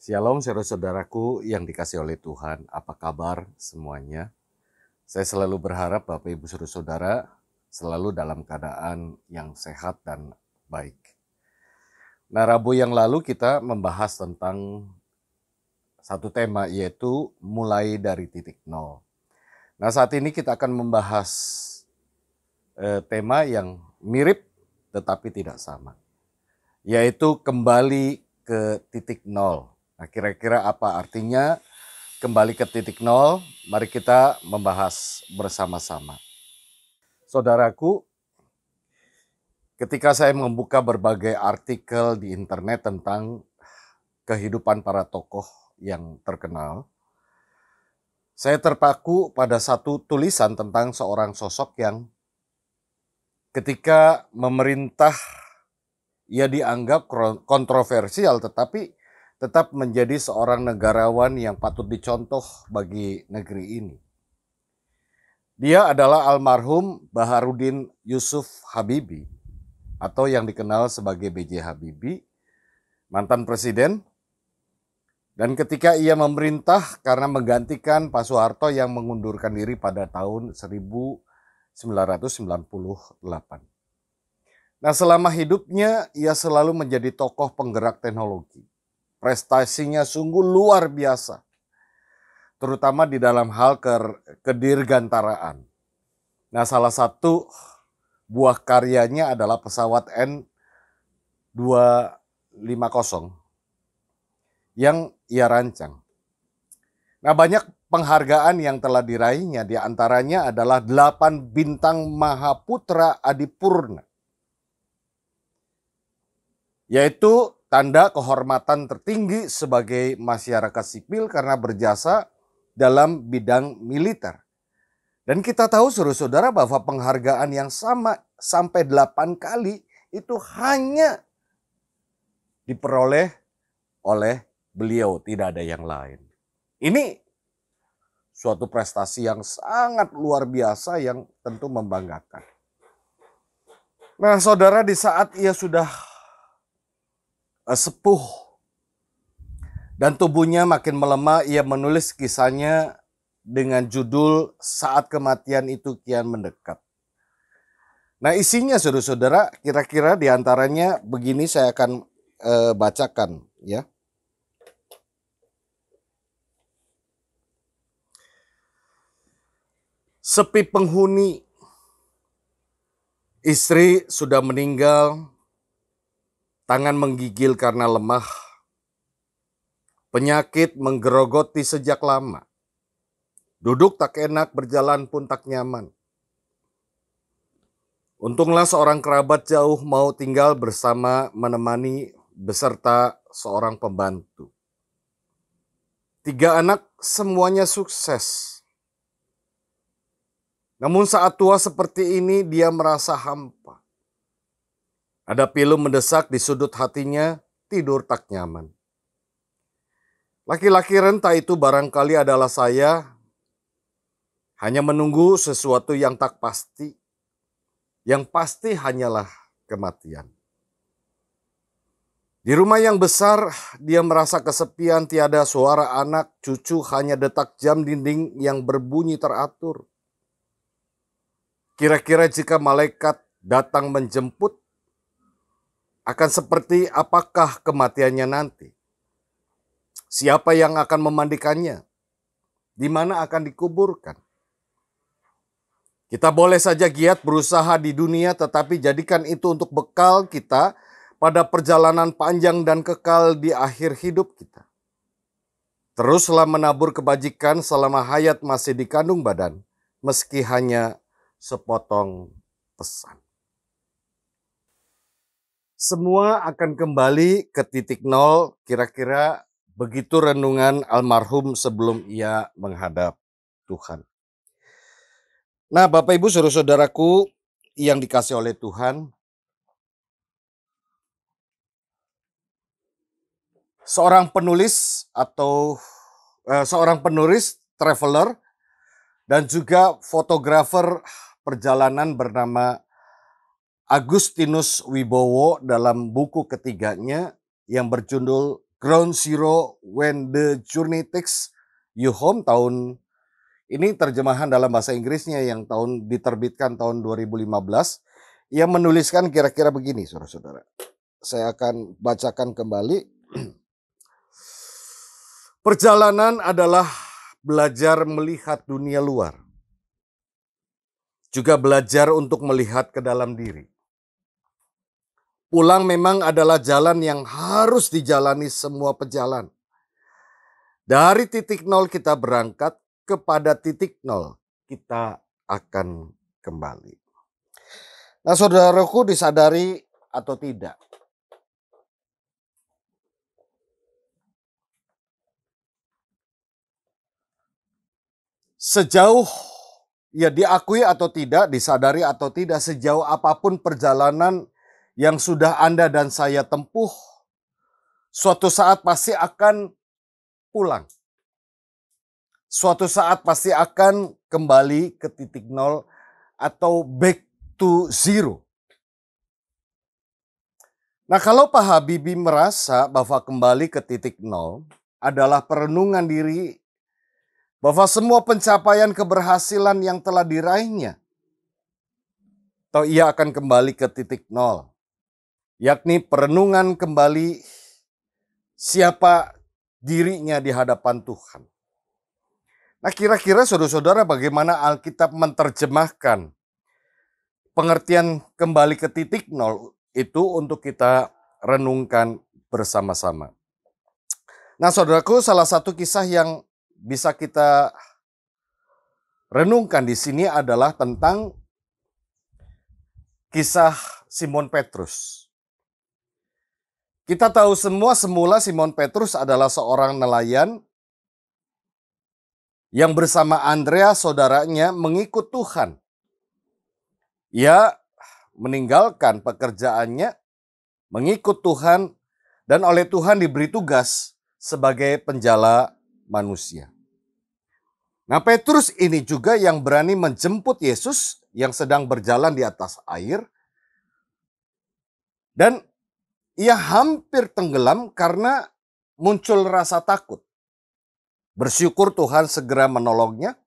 Shalom saudara-saudaraku yang dikasih oleh Tuhan, apa kabar semuanya? Saya selalu berharap Bapak Ibu saudara-saudara selalu dalam keadaan yang sehat dan baik. Nah, Rabu yang lalu kita membahas tentang satu tema yaitu mulai dari titik nol. Nah, saat ini kita akan membahas tema yang mirip tetapi tidak sama, yaitu kembali ke titik nol. Nah, kira-kira apa artinya kembali ke titik nol? Mari kita membahas bersama-sama. Saudaraku, ketika saya membuka berbagai artikel di internet tentang kehidupan para tokoh yang terkenal, saya terpaku pada satu tulisan tentang seorang sosok yang ketika memerintah ia dianggap kontroversial, tetapi tetap menjadi seorang negarawan yang patut dicontoh bagi negeri ini. Dia adalah almarhum Baharudin Yusuf Habibie atau yang dikenal sebagai B.J. Habibie, mantan presiden. Dan ketika ia memerintah karena menggantikan Pak Soeharto yang mengundurkan diri pada tahun 1998. Nah, selama hidupnya ia selalu menjadi tokoh penggerak teknologi. Prestasinya sungguh luar biasa, terutama di dalam hal kedirgantaraan. Nah, salah satu buah karyanya adalah pesawat N250 yang ia rancang. Nah, banyak penghargaan yang telah diraihnya, di antaranya adalah 8 bintang Mahaputra Adipurna, yaitu tanda kehormatan tertinggi sebagai masyarakat sipil karena berjasa dalam bidang militer. Dan kita tahu saudara-saudara bahwa penghargaan yang sama sampai 8 kali itu hanya diperoleh oleh beliau, tidak ada yang lain. Ini suatu prestasi yang sangat luar biasa yang tentu membanggakan. Nah, saudara, di saat ia sudah sepuh dan tubuhnya makin melemah, ia menulis kisahnya dengan judul Saat Kematian Itu Kian Mendekat. Nah, isinya saudara-saudara kira-kira diantaranya begini, saya akan bacakan ya. Sepi penghuni, istri sudah meninggal, tangan menggigil karena lemah, penyakit menggerogoti sejak lama, duduk tak enak, berjalan pun tak nyaman. Untunglah seorang kerabat jauh mau tinggal bersama, menemani beserta seorang pembantu. 3 anak semuanya sukses. Namun saat tua seperti ini dia merasa hampa. Ada pilu mendesak di sudut hatinya, tidur tak nyaman. Laki-laki renta itu barangkali adalah saya, hanya menunggu sesuatu yang tak pasti. Yang pasti hanyalah kematian. Di rumah yang besar, dia merasa kesepian, tiada suara anak, cucu, hanya detak jam dinding yang berbunyi teratur. Kira-kira jika malaikat datang menjemput, akan seperti apakah kematiannya nanti? Siapa yang akan memandikannya? Di mana akan dikuburkan? Kita boleh saja giat berusaha di dunia, tetapi jadikan itu untuk bekal kita pada perjalanan panjang dan kekal di akhir hidup kita. Teruslah menabur kebajikan selama hayat masih dikandung badan, meski hanya sepotong pesan. Semua akan kembali ke titik nol, kira-kira begitu renungan almarhum sebelum ia menghadap Tuhan. Nah, Bapak Ibu saudara-saudaraku yang dikasih oleh Tuhan, seorang penulis traveler dan juga fotografer perjalanan bernama Agustinus Wibowo dalam buku ketiganya yang berjudul Ground Zero When the Journey Takes You Home tahun ini terjemahan dalam bahasa Inggrisnya yang diterbitkan tahun 2015. Ia menuliskan kira-kira begini, saudara-saudara. Saya akan bacakan kembali. Perjalanan adalah belajar melihat dunia luar. Juga belajar untuk melihat ke dalam diri. Pulang memang adalah jalan yang harus dijalani semua pejalan. Dari titik nol kita berangkat, kepada titik nol kita akan kembali. Nah, saudaraku, disadari atau tidak, sejauh diakui atau tidak, disadari atau tidak, sejauh apapun perjalanan yang sudah Anda dan saya tempuh, suatu saat pasti akan pulang. Suatu saat pasti akan kembali ke titik nol atau back to zero. Nah, kalau Pak Habibie merasa bahwa kembali ke titik nol adalah perenungan diri bahwa semua pencapaian keberhasilan yang telah diraihnya, atau ia akan kembali ke titik nol, yakni perenungan kembali siapa dirinya di hadapan Tuhan. Nah, kira-kira saudara-saudara bagaimana Alkitab menerjemahkan pengertian kembali ke titik nol itu untuk kita renungkan bersama-sama. Nah, saudaraku, salah satu kisah yang bisa kita renungkan di sini adalah tentang kisah Simon Petrus. Kita tahu semula Simon Petrus adalah seorang nelayan yang bersama Andreas saudaranya mengikut Tuhan. Ia meninggalkan pekerjaannya, mengikut Tuhan, dan oleh Tuhan diberi tugas sebagai penjala manusia. Nah, Petrus ini juga yang berani menjemput Yesus yang sedang berjalan di atas air. Dan ia hampir tenggelam karena muncul rasa takut. Bersyukur Tuhan segera menolongnya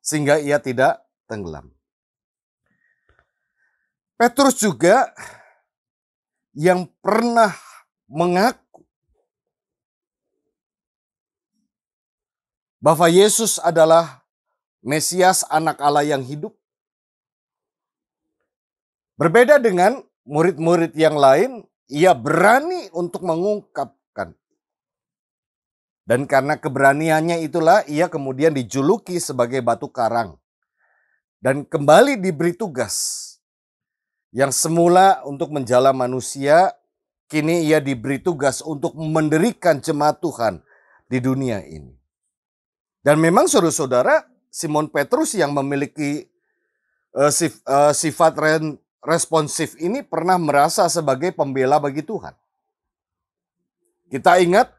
sehingga ia tidak tenggelam. Petrus juga yang pernah mengaku bahwa Yesus adalah Mesias, anak Allah yang hidup. Berbeda dengan murid-murid yang lain, ia berani untuk mengungkapkan. Dan karena keberaniannya itulah ia kemudian dijuluki sebagai batu karang. Dan kembali diberi tugas. Yang semula untuk menjala manusia, kini ia diberi tugas untuk mendirikan jemaat Tuhan di dunia ini. Dan memang saudara-saudara, Simon Petrus yang memiliki sifat responsif ini pernah merasa sebagai pembela bagi Tuhan. Kita ingat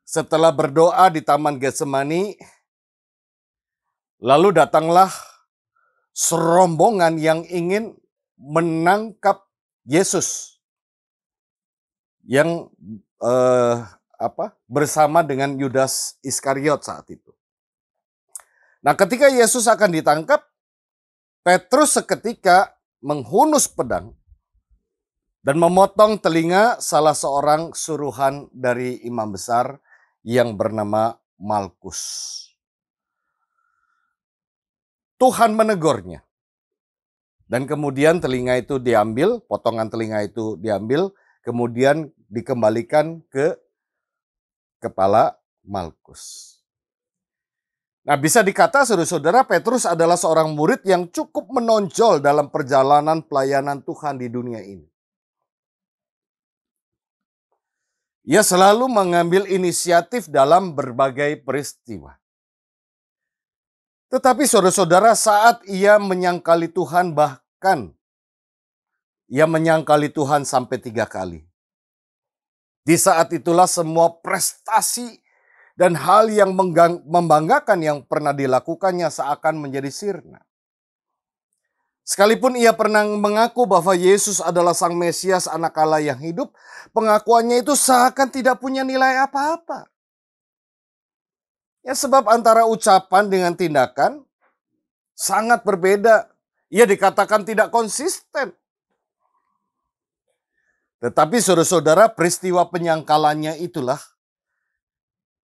setelah berdoa di Taman Getsemani, lalu datanglah serombongan yang ingin menangkap Yesus yang bersama dengan Yudas Iskariot saat itu. Nah, ketika Yesus akan ditangkap, Petrus seketika menghunus pedang dan memotong telinga salah seorang suruhan dari imam besar yang bernama Malkus. Tuhan menegurnya. Dan kemudian telinga itu diambil, potongan telinga itu diambil, kemudian dikembalikan ke kepala Malkus. Nah, bisa dikata saudara-saudara, Petrus adalah seorang murid yang cukup menonjol dalam perjalanan pelayanan Tuhan di dunia ini. Ia selalu mengambil inisiatif dalam berbagai peristiwa. Tetapi saudara-saudara, saat ia menyangkali Tuhan, bahkan ia menyangkali Tuhan sampai 3 kali. Di saat itulah semua prestasi dan hal yang membanggakan yang pernah dilakukannya seakan menjadi sirna. Sekalipun ia pernah mengaku bahwa Yesus adalah Sang Mesias, Anak Allah yang hidup, pengakuannya itu seakan tidak punya nilai apa-apa. Ya, sebab antara ucapan dengan tindakan sangat berbeda. Ia dikatakan tidak konsisten. Tetapi saudara-saudara, peristiwa penyangkalannya itulah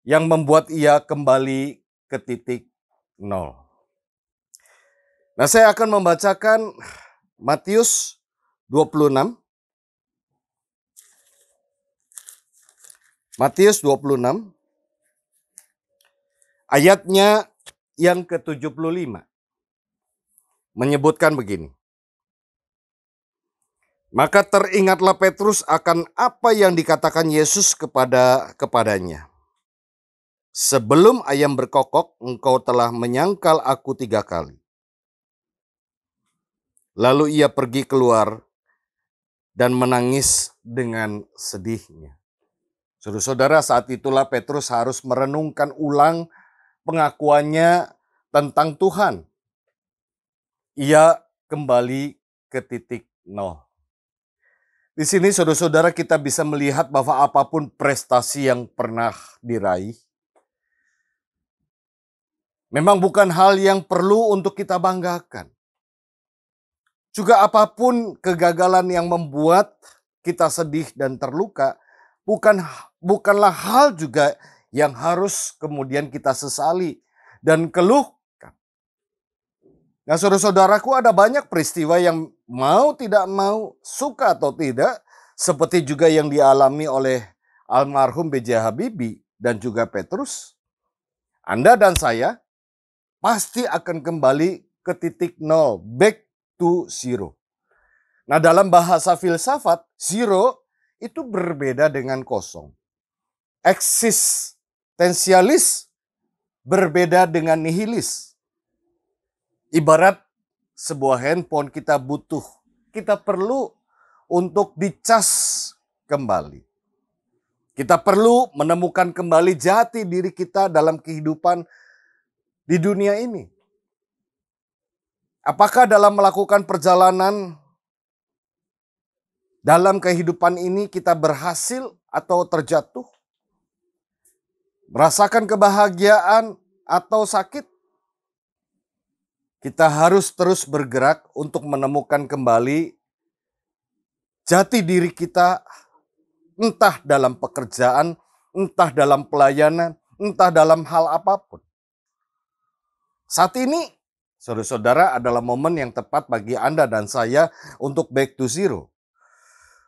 yang membuat ia kembali ke titik nol. Nah, saya akan membacakan Matius 26. Matius 26 ayatnya yang ke-75. Menyebutkan begini. Maka teringatlah Petrus akan apa yang dikatakan Yesus kepadanya. Sebelum ayam berkokok, engkau telah menyangkal aku 3 kali. Lalu ia pergi keluar dan menangis dengan sedihnya. Saudara-saudara, saat itulah Petrus harus merenungkan ulang pengakuannya tentang Tuhan. Ia kembali ke titik nol. Di sini saudara-saudara kita bisa melihat bahwa apapun prestasi yang pernah diraih, memang bukan hal yang perlu untuk kita banggakan. Juga apapun kegagalan yang membuat kita sedih dan terluka, bukanlah hal juga yang harus kemudian kita sesali dan keluhkan. Nah, saudara-saudaraku, ada banyak peristiwa yang mau tidak mau, suka atau tidak, seperti juga yang dialami oleh almarhum B.J. Habibie dan juga Petrus. Anda dan saya pasti akan kembali ke titik nol, back to zero. Nah, dalam bahasa filsafat, zero itu berbeda dengan kosong. Eksistensialis berbeda dengan nihilis. Ibarat sebuah handphone kita perlu untuk dicas kembali. Kita perlu menemukan kembali jati diri kita dalam kehidupan di dunia ini. Apakah dalam melakukan perjalanan dalam kehidupan ini kita berhasil atau terjatuh? Merasakan kebahagiaan atau sakit? Kita harus terus bergerak untuk menemukan kembali jati diri kita, entah dalam pekerjaan, entah dalam pelayanan, entah dalam hal apapun. Saat ini, saudara-saudara, adalah momen yang tepat bagi Anda dan saya untuk back to zero.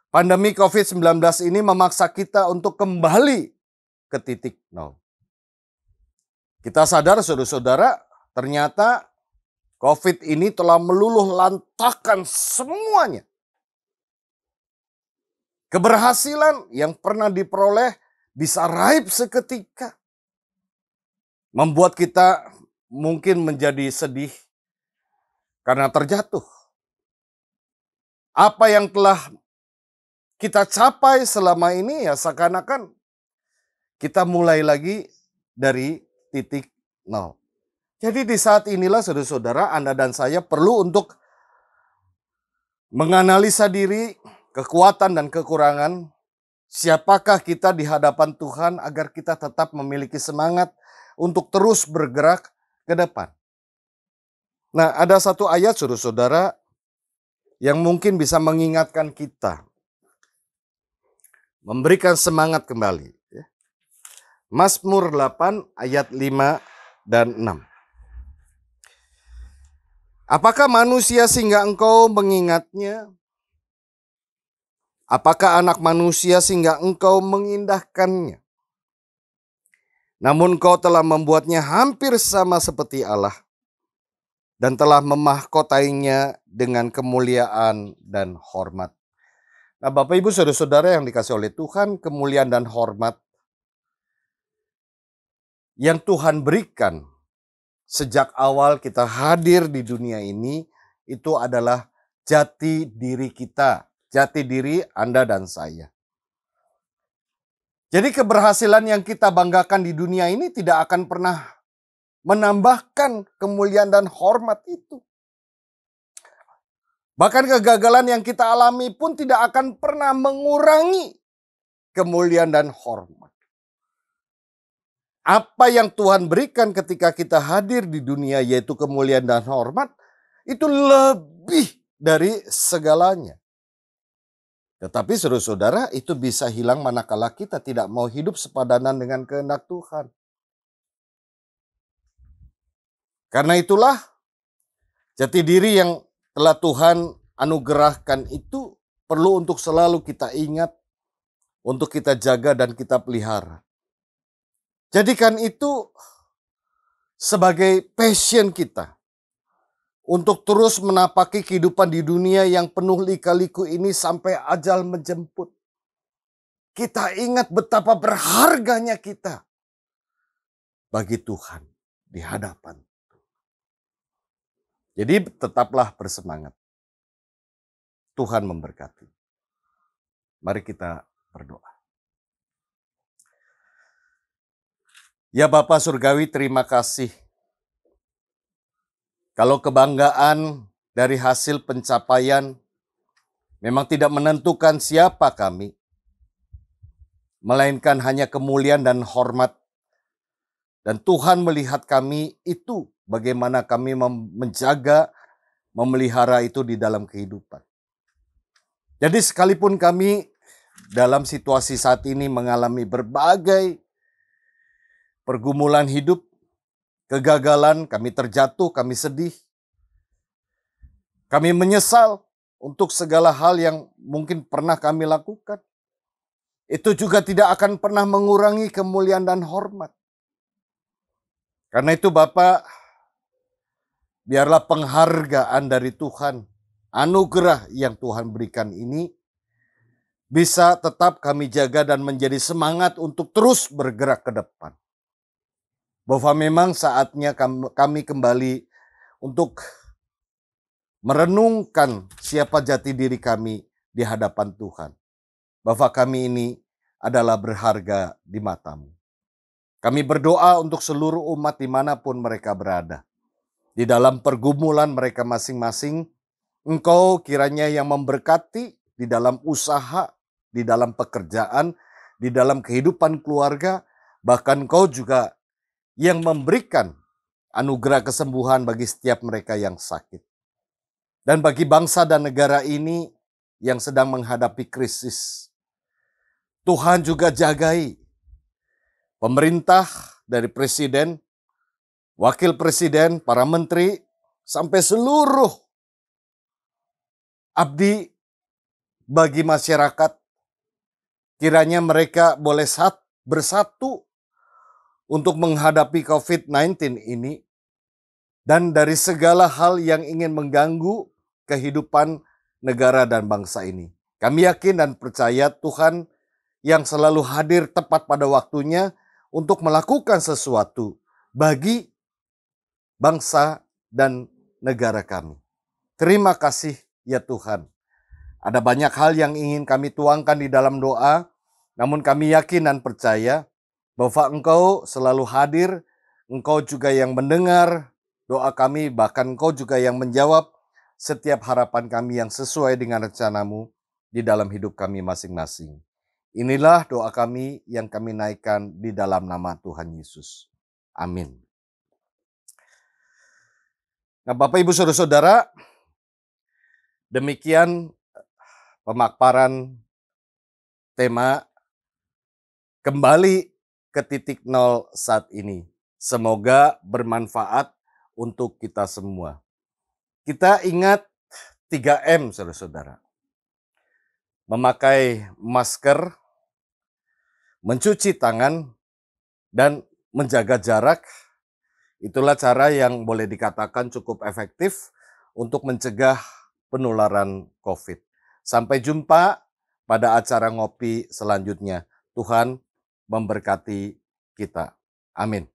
Pandemi COVID-19 ini memaksa kita untuk kembali ke titik nol. Kita sadar, saudara-saudara, ternyata COVID ini telah meluluh lantakan semuanya. Keberhasilan yang pernah diperoleh bisa raib seketika. Membuat kita mungkin menjadi sedih karena terjatuh. Apa yang telah kita capai selama ini ya seakan-akan kita mulai lagi dari titik nol. Jadi di saat inilah saudara-saudara, Anda dan saya perlu untuk menganalisa diri, kekuatan dan kekurangan. Siapakah kita di hadapan Tuhan agar kita tetap memiliki semangat untuk terus bergerak ke depan. Nah, ada satu ayat saudara-saudara yang mungkin bisa mengingatkan kita. Memberikan semangat kembali. Mazmur 8 ayat 5 dan 6. Apakah manusia sehingga engkau mengingatnya? Apakah anak manusia sehingga engkau mengindahkannya? Namun engkau telah membuatnya hampir sama seperti Allah dan telah memahkotainya dengan kemuliaan dan hormat. Nah, Bapak Ibu saudara-saudara yang dikasih oleh Tuhan, kemuliaan dan hormat yang Tuhan berikan sejak awal kita hadir di dunia ini, itu adalah jati diri kita, jati diri Anda dan saya. Jadi keberhasilan yang kita banggakan di dunia ini tidak akan pernah menambahkan kemuliaan dan hormat itu. Bahkan kegagalan yang kita alami pun tidak akan pernah mengurangi kemuliaan dan hormat. Apa yang Tuhan berikan ketika kita hadir di dunia, yaitu kemuliaan dan hormat, itu lebih dari segalanya. Tetapi saudara-saudara, itu bisa hilang manakala kita tidak mau hidup sepadanan dengan kehendak Tuhan. Karena itulah, jati diri yang telah Tuhan anugerahkan itu perlu untuk selalu kita ingat, untuk kita jaga dan kita pelihara. Jadikan itu sebagai passion kita untuk terus menapaki kehidupan di dunia yang penuh lika-liku ini sampai ajal menjemput. Kita ingat betapa berharganya kita bagi Tuhan di hadapan. Jadi tetaplah bersemangat. Tuhan memberkati. Mari kita berdoa. Ya Bapa Surgawi, terima kasih. Kalau kebanggaan dari hasil pencapaian memang tidak menentukan siapa kami, melainkan hanya kemuliaan dan hormat. Dan Tuhan melihat kami itu bagaimana kami menjaga, memelihara itu di dalam kehidupan. Jadi sekalipun kami dalam situasi saat ini mengalami berbagai pergumulan hidup, kegagalan, kami terjatuh, kami sedih. Kami menyesal untuk segala hal yang mungkin pernah kami lakukan. Itu juga tidak akan pernah mengurangi kemuliaan dan hormat. Karena itu Bapak, biarlah penghargaan dari Tuhan, anugerah yang Tuhan berikan ini, bisa tetap kami jaga dan menjadi semangat untuk terus bergerak ke depan. Bahwa memang saatnya kami kembali untuk merenungkan siapa jati diri kami di hadapan Tuhan. Bahwa kami ini adalah berharga di mata-Mu. Kami berdoa untuk seluruh umat dimanapun mereka berada. Di dalam pergumulan mereka masing-masing, Engkau kiranya yang memberkati di dalam usaha, di dalam pekerjaan, di dalam kehidupan keluarga, bahkan Engkau juga yang memberikan anugerah kesembuhan bagi setiap mereka yang sakit. Dan bagi bangsa dan negara ini yang sedang menghadapi krisis, Tuhan juga jagai pemerintah dari presiden, wakil presiden, para menteri, sampai seluruh abdi bagi masyarakat. Kiranya mereka boleh bersatu untuk menghadapi COVID-19 ini, dan dari segala hal yang ingin mengganggu kehidupan negara dan bangsa ini. Kami yakin dan percaya Tuhan yang selalu hadir tepat pada waktunya untuk melakukan sesuatu bagi bangsa dan negara kami. Terima kasih ya Tuhan. Ada banyak hal yang ingin kami tuangkan di dalam doa, namun kami yakin dan percaya bahwa Engkau selalu hadir, Engkau juga yang mendengar doa kami, bahkan Engkau juga yang menjawab setiap harapan kami yang sesuai dengan rencana-Mu di dalam hidup kami masing-masing. Inilah doa kami yang kami naikkan di dalam nama Tuhan Yesus. Amin. Nah Bapak Ibu Saudara-saudara, demikian pemaparan tema kembali ke titik nol saat ini. Semoga bermanfaat untuk kita semua. Kita ingat 3M, saudara-saudara. Memakai masker, mencuci tangan, dan menjaga jarak. Itulah cara yang boleh dikatakan cukup efektif untuk mencegah penularan COVID. Sampai jumpa pada acara ngopi selanjutnya. Tuhan memberkati kita. Amin.